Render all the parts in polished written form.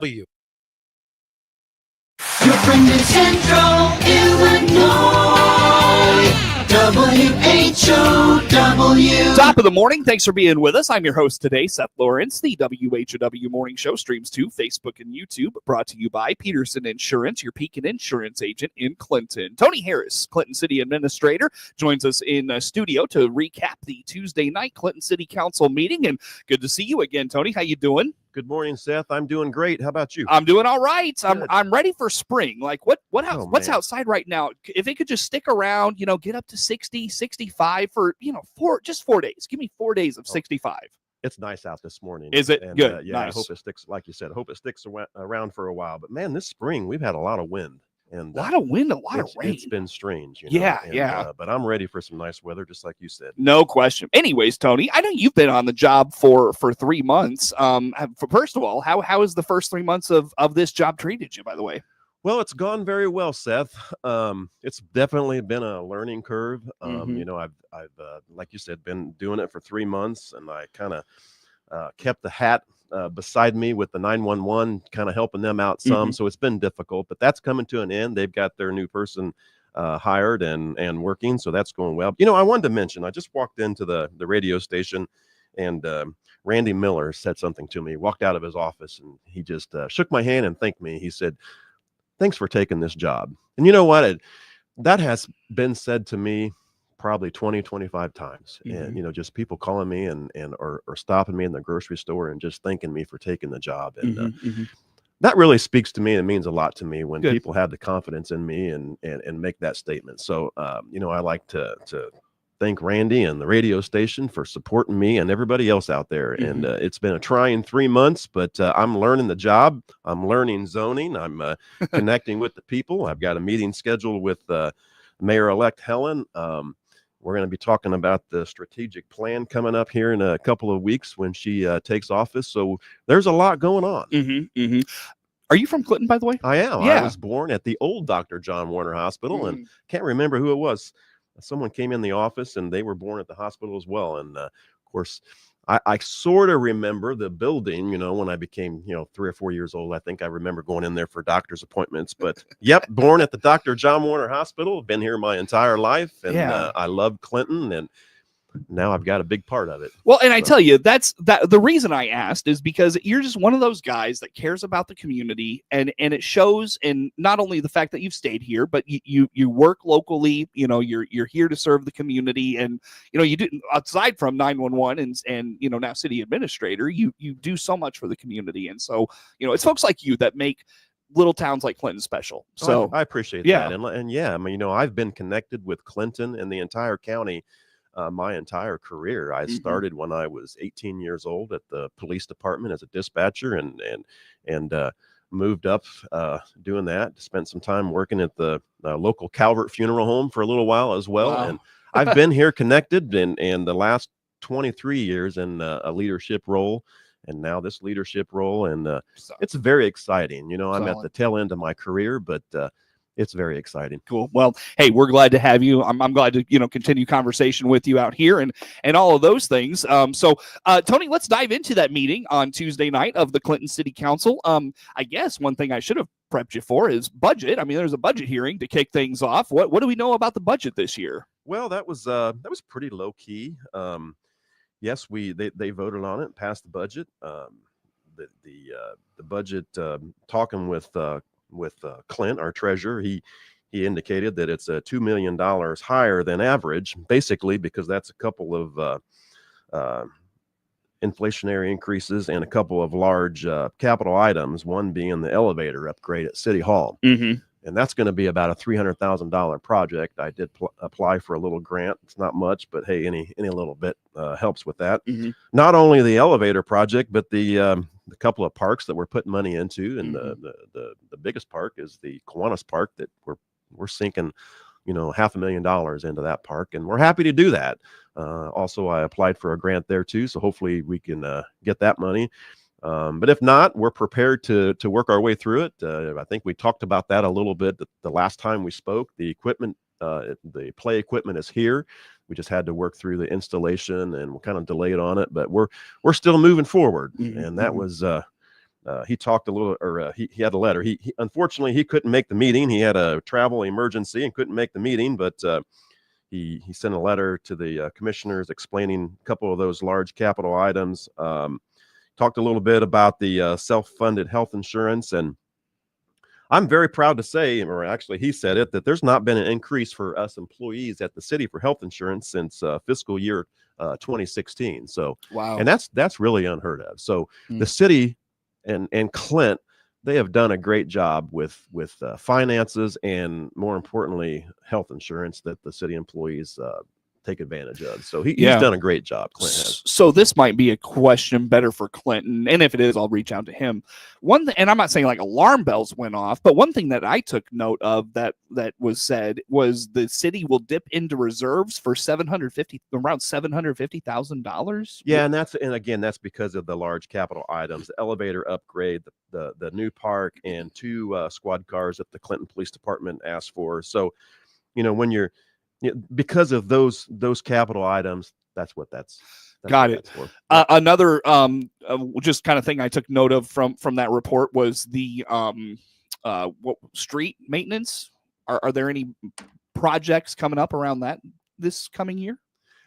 W. Your friend in Central Illinois, WHOW. Top of the morning. Thanks for being with us. I'm your host today, Seth Lawrence. The WHOW Morning Show streams to Facebook and YouTube, brought to you by Peterson Insurance, your Pekin insurance agent in Clinton. Tony Harris, Clinton City Administrator, joins us in studio to recap the Tuesday night Clinton City Council meeting. And good to see you again, Tony. How you doing? Good morning, Seth. I'm doing great. How about you? I'm doing all right. I'm ready for spring. Like what's man. outside right now? If it could just stick around, get up to 60, 65 for, just 4 days. Give me 4 days of 65. It's nice out this morning. Is it? And, Good. Yeah, Nice. I hope it sticks, like you said. I hope it sticks around for a while. But man, this spring we've had a lot of wind. And A lot of wind, a lot of rain. It's been strange. Yeah. But I'm ready for some nice weather, just like you said. No question. Anyways, Tony, I know you've been on the job for 3 months. First of all, how has the first 3 months of this job treated you, by the way? Well, it's gone very well, Seth. It's definitely been a learning curve. I've like you said, been doing it for 3 months, and I kind of kept the hat beside me with the 911, kind of helping them out some. So it's been difficult, but that's coming to an end. They've got their new person hired and working, so that's going well. I wanted to mention, I just walked into the radio station, and Randy Miller said something to me. He walked out of his office, and he just shook my hand and thanked me. He said, "Thanks for taking this job." And you know what? That has been said to me probably 20, 25 times. And, just people calling me or stopping me in the grocery store and just thanking me for taking the job. And that really speaks to me. It means a lot to me when people have the confidence in me and make that statement. So, I like to thank Randy and the radio station for supporting me and everybody else out there. And it's been a trying 3 months, but I'm learning the job. I'm learning zoning. I'm connecting with the people. I've got a meeting scheduled with Mayor-elect Helen. We're going to be talking about the strategic plan coming up here in a couple of weeks when she takes office. So there's a lot going on. Are you from Clinton, by the way? I am. Yeah. I was born at the old Dr. John Warner Hospital, and can't remember who it was. Someone came in the office, and they were born at the hospital as well. And of course, I sort of remember the building, when I became, 3 or 4 years old. I think I remember going in there for doctor's appointments. But yep, born at the Dr. John Warner Hospital. Been here my entire life, and I love Clinton, and now I've got a big part of it. Well, and I tell you, the reason I asked is because you're just one of those guys that cares about the community, and it shows in not only the fact that you've stayed here, but you work locally. You're here to serve the community, and you do, aside from 911 and now city administrator, you do so much for the community. And so it's folks like you that make little towns like Clinton special. So I appreciate that. And yeah, I mean, I've been connected with Clinton and the entire county my entire career. I started when I was 18 years old at the police department as a dispatcher, and moved up doing that. Spent some time working at the local Calvert Funeral Home for a little while as well. Wow. And I've been here connected and the last 23 years in a leadership role, and now this leadership role. And it's very exciting. I'm at the tail end of my career, but it's very exciting. Cool. Well, hey, we're glad to have you. I'm glad to continue conversation with you out here and all of those things. So Tony, let's dive into that meeting on Tuesday night of the Clinton City Council. I guess one thing I should have prepped you for is budget. I mean, there's a budget hearing to kick things off. What do we know about the budget this year? Well, that was pretty low key. Yes, they voted on it, passed the budget. The budget, talking with Clint, our treasurer, he indicated that it's $2 million higher than average, basically because that's a couple of inflationary increases and a couple of large capital items, one being the elevator upgrade at City Hall. And that's going to be about a $300,000 project. I did apply for a little grant. It's not much, but hey, any little bit helps with that. Not only the elevator project, but the couple of parks that we're putting money into, and the biggest park is the Kiwanis Park that we're sinking, $500,000 into that park, and we're happy to do that. Also, I applied for a grant there too, so hopefully we can get that money. But if not, we're prepared to work our way through it. I think we talked about that a little bit the last time we spoke. The equipment, the play equipment is here. We just had to work through the installation, and we're kind of delayed on it, but we're still moving forward. And that was he talked a little, or he had a letter. He unfortunately he couldn't make the meeting. He had a travel emergency and couldn't make the meeting, but he sent a letter to the commissioners explaining a couple of those large capital items. Talked a little bit about the self-funded health insurance, and I'm very proud to say, or actually he said it, that there's not been an increase for us employees at the city for health insurance since fiscal year 2016. So, Wow. and that's really unheard of. So Mm. the city and Clint, they have done a great job with finances, and more importantly, health insurance that the city employees take advantage of. So he's done a great job. Clint has. So this might be a question better for Clinton, and if it is, I'll reach out to him. One thing, and I'm not saying like alarm bells went off, but one thing that I took note of that was said was the city will dip into reserves for around $750,000. Yeah, and again that's because of the large capital items, the elevator upgrade, the new park, and 2 squad cars that the Clinton Police Department asked for. So, when you're because of those capital items, that's what that's got it. For. Another just kind of thing I took note of from that report was the street maintenance. Are there any projects coming up around that this coming year?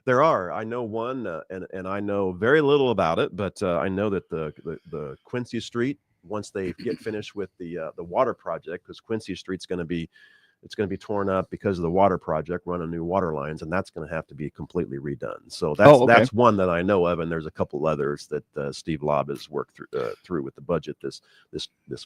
There are. I know one, and I know very little about it, but I know that the Quincy Street, once they get finished with the water project, because Quincy Street's going to be torn up because of the water project, running new water lines, and that's going to have to be completely redone. So that's one that I know of, and there's a couple others that Steve Lobb has worked through with the budget this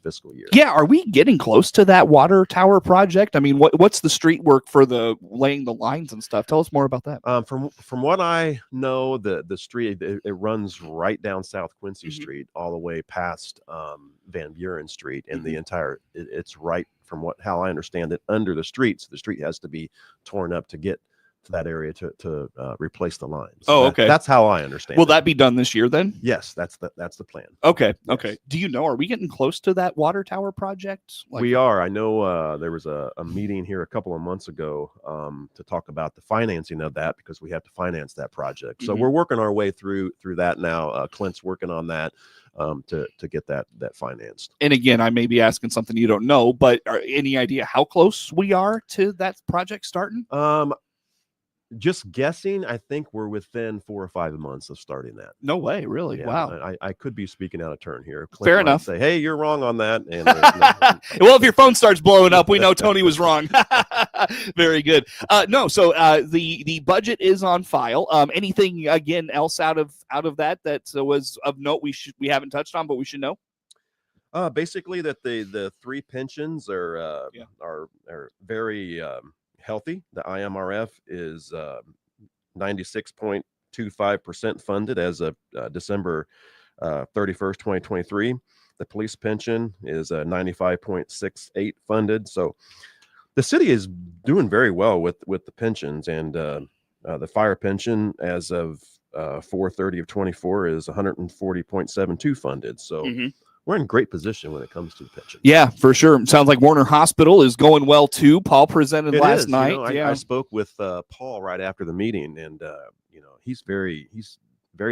fiscal year. Yeah, are we getting close to that water tower project? I mean, what's the street work for the laying the lines and stuff? Tell us more about that. From what I know, the street it runs right down South Quincy Street all the way past Van Buren Street, and the entire it's right from how I understand it under the street. So the street has to be torn up to get to that area to replace the lines. So okay. That's how I understand. Will that be done this year then? Yes, that's the plan. Okay. Yes. Okay. Do you know, are we getting close to that water tower project? We are. I know there was a meeting here a couple of months ago to talk about the financing of that, because we have to finance that project. So we're working our way through that now. Clint's working on that to get that financed. And again, I may be asking something you don't know, but any idea how close we are to that project starting? Just guessing, I think we're within 4 or 5 months of starting that. No way, really? Yeah, wow. I could be speaking out of turn here. Clint Fair enough. Say, hey, you're wrong on that. And well, if your phone starts blowing up, we know Tony was wrong. Very good. No, so the budget is on file. Anything again else out of that was of note we haven't touched on, but we should know? Basically that the 3 pensions are very healthy. The IMRF is 96.25% funded as of December 31st, 2023. The police pension is 95.68 funded. So the city is doing very well with the pensions, and the fire pension as of 4/30 of 24 is 140.72 funded. So we're in great position when it comes to the pension. Yeah, for sure. It sounds like Warner Hospital is going well too. Paul presented last night. I spoke with Paul right after the meeting, and he's very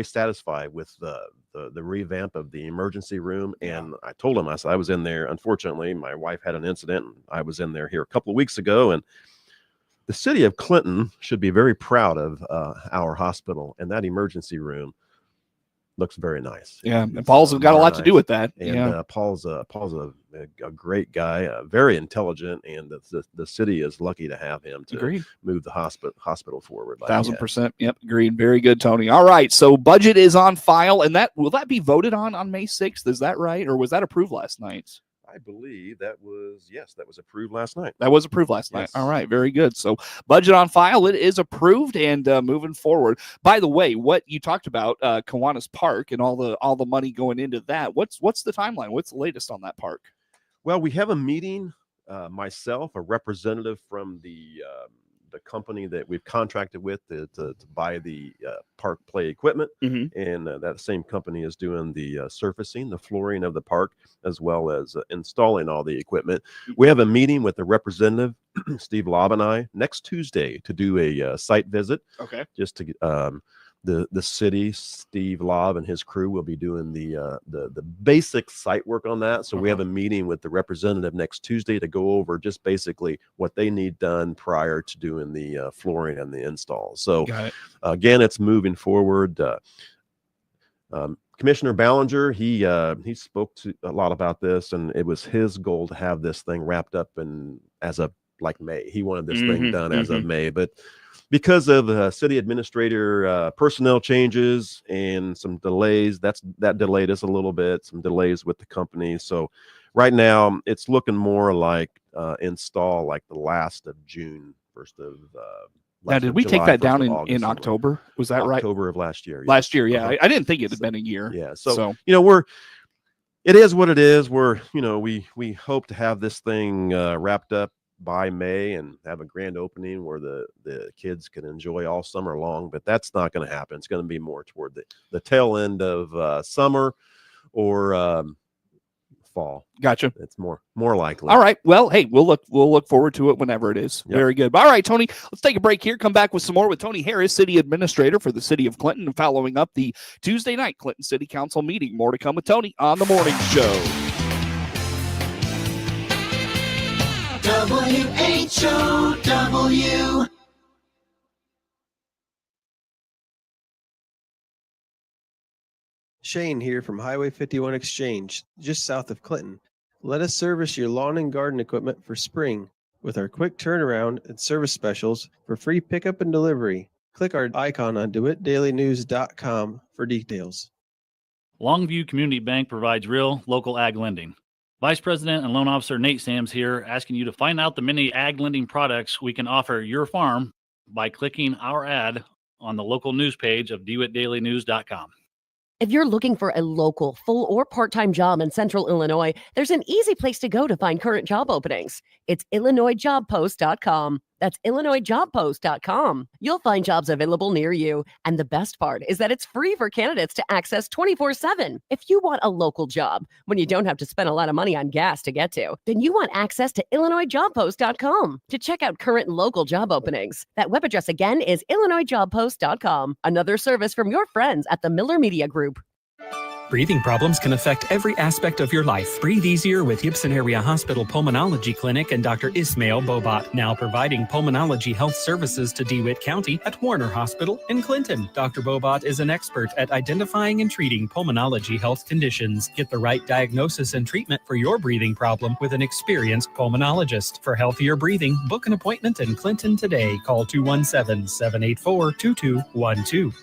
satisfied with the revamp of the emergency room. And I told him, I said I was in there. Unfortunately, my wife had an incident, and I was in there here a couple of weeks ago, and the city of Clinton should be very proud of our hospital, and that emergency room looks very nice. Yeah, and Paul's got a lot to do with that. And Paul's a great guy, very intelligent, and the city is lucky to have him to move the hospital forward. 1,000%. Yep, agreed. Very good, Tony. All right, so budget is on file, and will that be voted on May 6th? Is that right, or was that approved last night? I believe that was approved last night. That was approved last night. All right, very good. So budget on file, it is approved, and moving forward. By the way, what you talked about, Kiwanis Park and all the money going into that. What's the timeline? What's the latest on that park? Well, we have a meeting. Myself, a representative from the company that we've contracted with to buy the park play equipment, and that same company is doing the surfacing, the flooring of the park, as well as installing all the equipment. We have a meeting with the representative, Steve Lobb, and I, next Tuesday to do a site visit. Okay. Just to the city, Steve Lobb and his crew will be doing the basic site work on that. So we have a meeting with the representative next Tuesday to go over just basically what they need done prior to doing the flooring and the install. So again, it's moving forward. Commissioner Ballinger, he spoke to a lot about this, and it was his goal to have this thing wrapped up as of like May. He wanted this thing done as of May, but because of city administrator personnel changes and some delays, that delayed us a little bit. Some delays with the company, so right now it's looking more like install like the last of June, first of. Now, did we take that down in October? Was that right? October of last year. Last year, yeah. I didn't think it had been a year. Yeah. So it is what it is. We hope to have this thing wrapped up by May and have a grand opening where the kids can enjoy all summer long. But that's not going to happen. It's going to be more toward the tail end of summer or fall. Gotcha. It's more likely. All right. Well, hey, we'll look forward to it whenever it is. Yep. Very good. All right, Tony, let's take a break here. Come back with some more with Tony Harris, City Administrator for the City of Clinton, and following up the Tuesday night Clinton City Council meeting. More to come with Tony on the morning show. WHOW. Shane here from Highway 51 Exchange, just south of Clinton. Let us service your lawn and garden equipment for spring with our quick turnaround and service specials for free pickup and delivery. Click our icon on DeWittDailyNews.com for details. Longview Community Bank provides real local ag lending. Vice President and Loan Officer Nate Sams here, asking you to find out the many ag lending products we can offer your farm by clicking our ad on the local news page of DeWittDailyNews.com. If you're looking for a local, full or part-time job in Central Illinois, there's an easy place to go to find current job openings. It's IllinoisJobPost.com. That's IllinoisJobPost.com. You'll find jobs available near you. And the best part is that it's free for candidates to access 24/7. If you want a local job when you don't have to spend a lot of money on gas to get to, then you want access to IllinoisJobPost.com to check out current local job openings. That web address again is IllinoisJobPost.com. Another service from your friends at the Miller Media Group. Breathing problems can affect every aspect of your life. Breathe easier with Gibson Area Hospital Pulmonology Clinic and Dr. Ismail Bobat, now providing pulmonology health services to DeWitt County at Warner Hospital in Clinton. Dr. Bobat is an expert at identifying and treating pulmonology health conditions. Get the right diagnosis and treatment for your breathing problem with an experienced pulmonologist. For healthier breathing, book an appointment in Clinton today. Call 217-784-2212.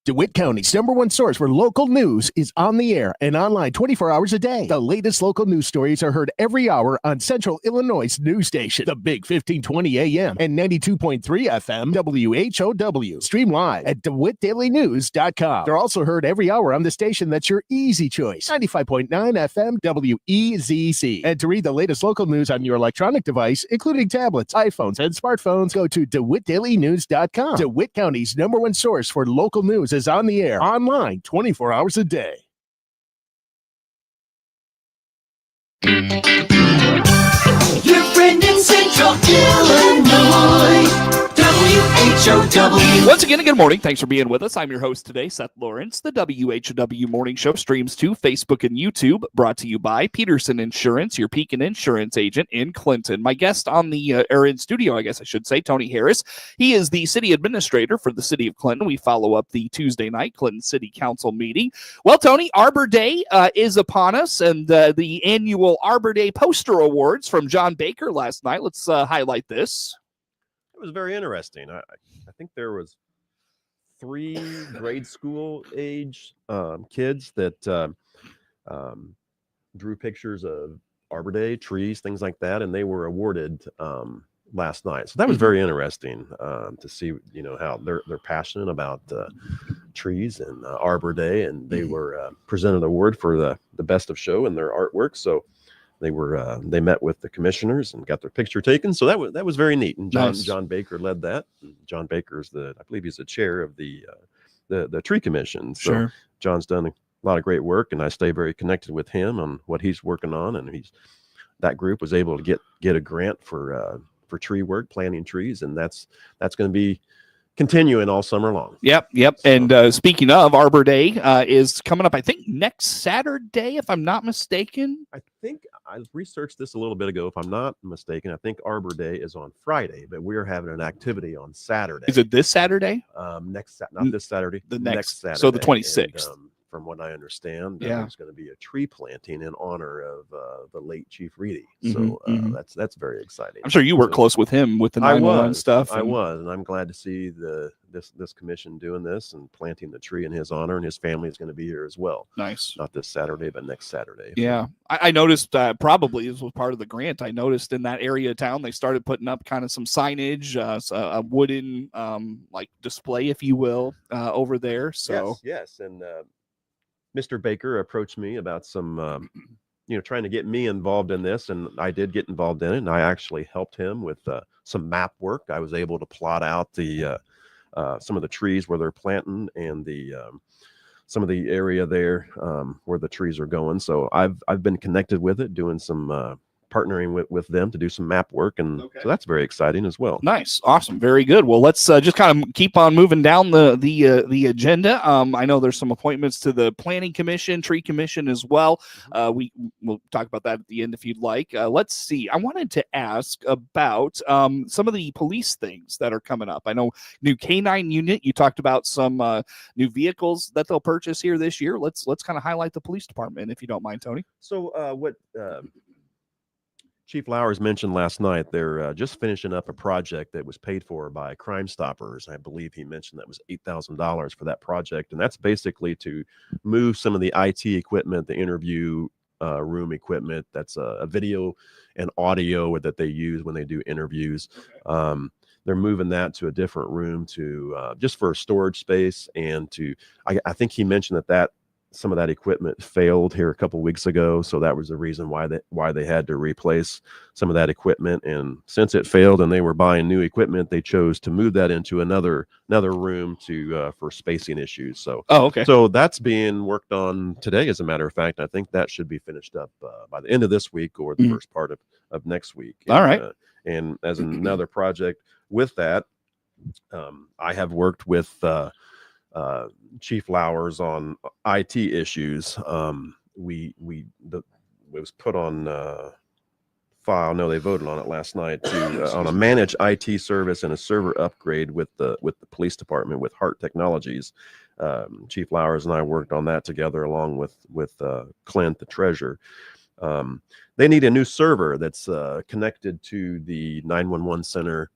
DeWitt County's #1 source for local news is on the air and online 24 hours a day. The latest local news stories are heard every hour on Central Illinois' news station, the Big 1520 AM and 92.3 FM WHOW. Stream live at DeWittDailyNews.com. They're also heard every hour on the station that's your easy choice, 95.9 FM WEZC. And to read the latest local news on your electronic device, including tablets, iPhones, and smartphones, go to DeWittDailyNews.com. DeWitt County's #1 source for local news is on the air, online 24 hours a day. Your friend in Central Illinois, WHOW. Once again, good morning. Thanks for being with us. I'm your host today, Seth Lawrence. The WHOW Morning Show streams to Facebook and YouTube, brought to you by Peterson Insurance, your Pekin Insurance agent in Clinton. My guest on the in studio, I guess I should say, Tony Harris. He is the city administrator for the city of Clinton. We follow up the Tuesday night Clinton City Council meeting. Well, Tony, Arbor Day is upon us, and the annual Arbor Day Poster Awards from John Baker last night. Let's highlight this. It was very interesting. I think there was 3 grade school age kids that drew pictures of Arbor Day, trees, things like that, and they were awarded last night. So that was very interesting to see, how they're passionate about trees and Arbor Day, and they were presented an award for the best of show in their artwork. So they met with the commissioners and got their picture taken. So that was very neat. And John Baker led that. John Baker is I believe he's the chair of the tree commission. So sure. John's done a lot of great work, and I stay very connected with him on what he's working on. And that group was able to get a grant for for tree work, planting trees, and that's going to be continuing all summer long. Yep. So- And speaking of, Arbor Day is coming up, I think, next Saturday, if I'm not mistaken. I think I researched this a little bit ago. If I'm not mistaken, I think Arbor Day is on Friday, but we're having an activity on Saturday. Is it this Saturday? Not this Saturday. The next Saturday. so the 26th. And, from what I understand, Yeah. there's going to be a tree planting in honor of the late Chief Reedy. Mhm, So mhm. that's very exciting. I'm sure you work So- close with him with the 911 stuff. I and- was, and I'm glad to see this commission doing this and planting the tree in his honor, and his family is going to be here as well. Nice. Not this Saturday, but next Saturday. Yeah, I noticed probably this was part of the grant. I noticed in that area of town they started putting up kind of some signage, a wooden like display, if you will, over there. So yes, and Mr. Baker approached me about some, trying to get me involved in this, and I did get involved in it, and I actually helped him with some map work. I was able to plot out the some of the trees where they're planting and the some of the area there where the trees are going. So I've been connected with it, doing some partnering with them to do some map work, and so that's very exciting as well. nice, awesome, very good. Well, let's just kind of keep on moving down the agenda. I know there's some appointments to the Planning Commission, Tree Commission as well. We'll talk about that at the end if you'd like. Let's see. I wanted to ask about some of the police things that are coming up. I know new K9 unit. You talked about some new vehicles that they'll purchase here this year. Let's kind of highlight the police department if you don't mind, Tony. So what Chief Lowers mentioned last night, they're just finishing up a project that was paid for by Crime Stoppers. I believe he mentioned that was $8,000 for that project, and that's basically to move some of the IT equipment, the interview room equipment. That's a video and audio that they use when they do interviews. They're moving that to a different room to just for storage space, and I think he mentioned that some of that equipment failed here a couple weeks ago, so that was the reason why they had to replace some of that equipment. And since it failed and they were buying new equipment, they chose to move that into another room to for spacing issues. So okay. So that's being worked on today, as a matter of fact. I think that should be finished up by the end of this week or the first part of next week. All right. And as another project with that, I have worked with Chief Lowers on IT issues. It was put on file. No, they voted on it last night on a managed IT service and a server upgrade with the police department with Hart Technologies. Chief Lowers and I worked on that together along with Clint, the treasurer. They need a new server that's connected to the 911 center.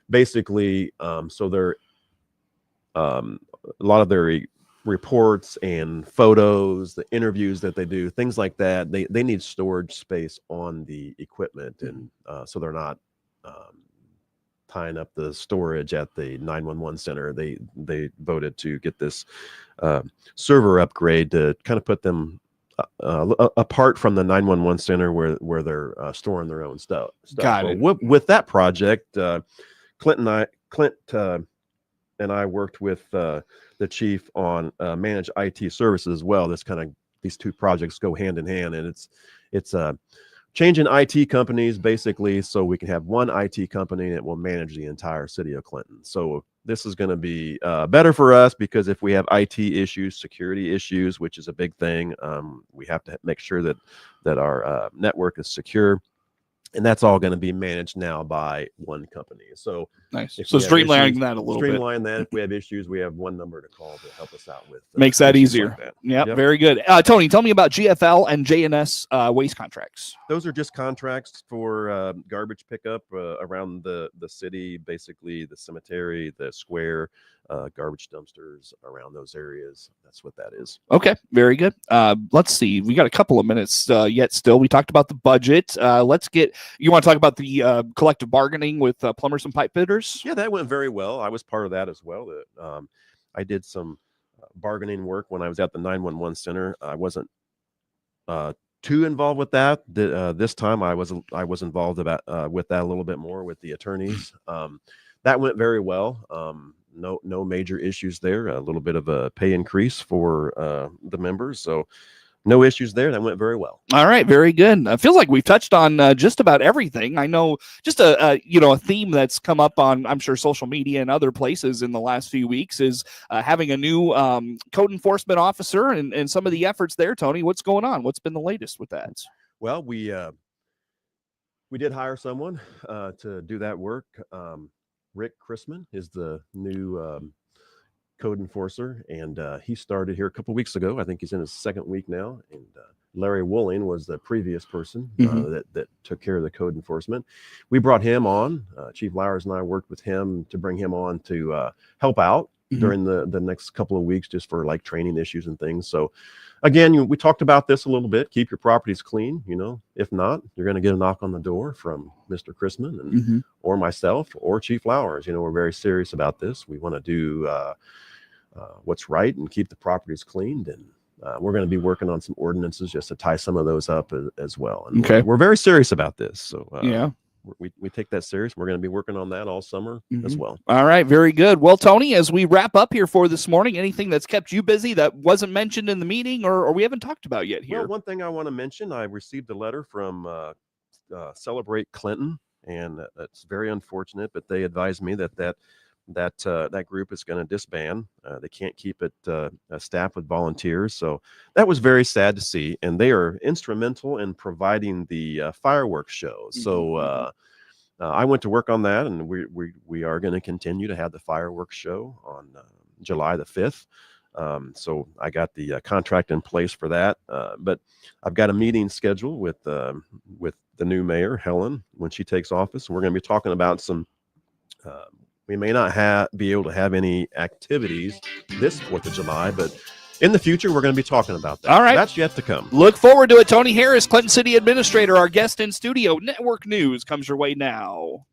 Basically, so they're a lot of their reports and photos, the interviews that they do, things like that, they need storage space on the equipment, and so they're not tying up the storage at the 911 center. They voted to get this server upgrade to kind of put them apart from the 911 center where they're storing their own stuff. Got So it. with that project, Clint and I worked with the chief on managed IT services as well. These two projects go hand in hand, and it's changing IT companies basically so we can have one IT company that will manage the entire city of Clinton. So this is going to be better for us, because if we have IT issues, security issues, which is a big thing, we have to make sure that our network is secure. And that's all going to be managed now by one company. So Nice. if So we have streamlining issues- that a little bit. Streamline that. If we have issues, we have one number to call to help us out with. Makes that issues easier. like that. Yep, Yep. very good. Tony, tell me about GFL and JNS waste contracts. Those are just contracts for garbage pickup around the city, basically the cemetery, the square, garbage dumpsters around those areas. That's what that is. Okay, very good. Let's see. We got a couple of minutes yet still. We talked about the budget. You want to talk about the collective bargaining with plumbers and pipe fitters? Yeah, that went very well. I was part of that as well. I did some bargaining work when I was at the 911 center. I wasn't too involved with that. This time I was involved with that a little bit more with the attorneys. That went very well. No major issues there. A little bit of a pay increase for the members. So no issues there. That went very well. All right, very good. I feel like we've touched on just about everything. I know just a theme that's come up on, I'm sure, social media and other places in the last few weeks is having a new code enforcement officer and some of the efforts there. Tony, what's going on? What's been the latest with that? Well, we did hire someone to do that work. Rick Chrisman is the new code enforcer, and he started here a couple weeks ago. I think he's in his second week now. And Larry Wooling was the previous person that took care of the code enforcement. We brought him on. Chief Lowers and I worked with him to bring him on to help out during the next couple of weeks, just for like training issues and things. So again, we talked about this a little bit. Keep your properties clean. If not, you're going to get a knock on the door from Mr. Chrisman and or myself or Chief Lowers. We're very serious about this. We want to do what's right and keep the properties cleaned, and we're going to be working on some ordinances just to tie some of those up as well. And we're very serious about this. So we take that serious. We're going to be working on that all summer as well. All right, very good. Well, Tony, as we wrap up here for this morning, anything that's kept you busy that wasn't mentioned in the meeting or we haven't talked about yet here? Well, one thing I want to mention, I received a letter from Celebrate Clinton, and it's very unfortunate, but they advised me that group is going to disband. They can't keep it staffed with volunteers. So that was very sad to see. And they are instrumental in providing the fireworks shows. So I went to work on that, and we are going to continue to have the fireworks show on July the 5th. So I got the contract in place for that. But I've got a meeting scheduled with the new mayor, Helen, when she takes office. We're going to be talking about some we may not be able to have any activities this 4th of July, but in the future, we're going to be talking about that. All right. That's yet to come. Look forward to it. Tony Harris, Clinton City Administrator, our guest in studio. Network News comes your way now.